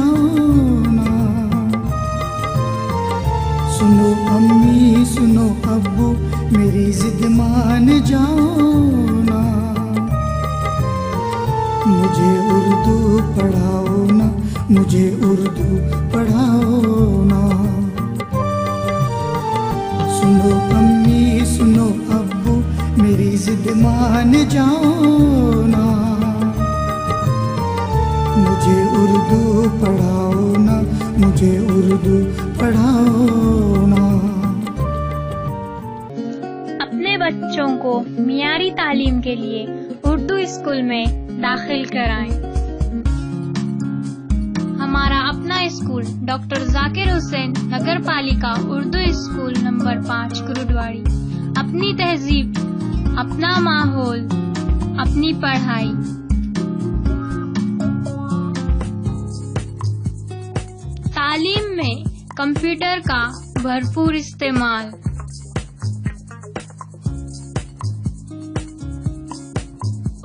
जाओ ना। सुनो अम्मी सुनो अब्बू मेरी जिद मान जाओ ना। मुझे उर्दू पढ़ाओ ना, मुझे उर्दू पढ़ाओ ना। सुनो अम्मी सुनो अब्बू मेरी जिद मान जाओ ना। मुझे उर्दू पढ़ाओ ना, मुझे उर्दू पढ़ाओ ना। अपने बच्चों को मियारी तालीम के लिए उर्दू स्कूल में दाखिल कराएं। हमारा अपना स्कूल डॉक्टर जाकिर हुसैन नगर पालिका उर्दू स्कूल नंबर 5 कुरुडवाड़ी। अपनी तहजीब, अपना माहौल, अपनी पढ़ाई। तालीम में कंप्यूटर का भरपूर इस्तेमाल।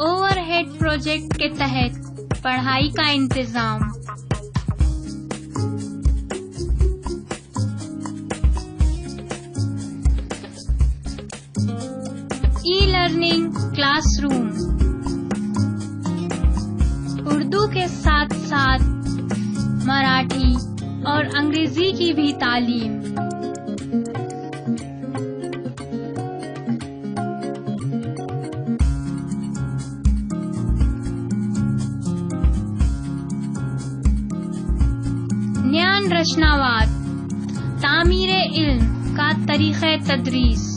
ओवरहेड प्रोजेक्ट के तहत पढ़ाई का इंतजाम। E-learning classroom. उर्दू के साथ साथ मराठी और अंग्रेजी की भी तालीम। ज्ञान रचनावाद, तामीरे इल्म का तरीक़े तदरीस।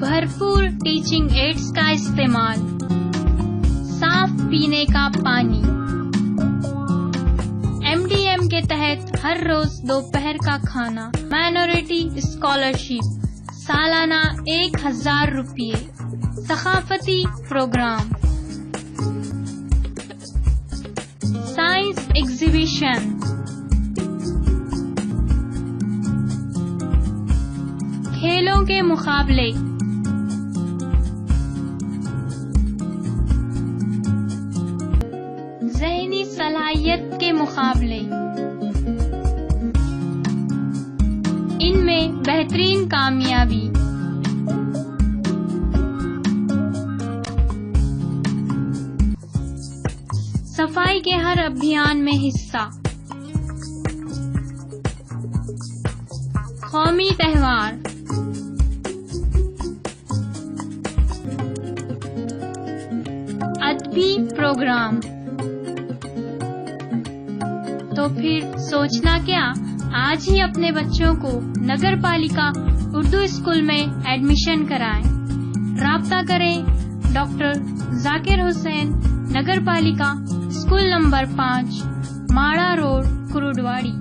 भरपूर टीचिंग एड्स का इस्तेमाल। साफ पीने का पानी। MDM के तहत हर रोज दोपहर का खाना। माइनॉरिटी स्कॉलरशिप सालाना 1000 रुपये। सकाफती प्रोग्राम। Science exhibition. खेलों के मुकाबले। ज़हनी सलाहियत के मुकाबले। इनमें बेहतरीन कामयाबी। सफाई के हर अभियान में हिस्सा। कौमी त्योहार। अदबी प्रोग्राम। तो फिर सोचना क्या, आज ही अपने बच्चों को नगर पालिका उर्दू स्कूल में एडमिशन कराएं। राब्ता करें डॉक्टर जाकिर हुसैन नगर पालिका स्कूल नंबर 5 माड़ा रोड कुरुडवाड़ी।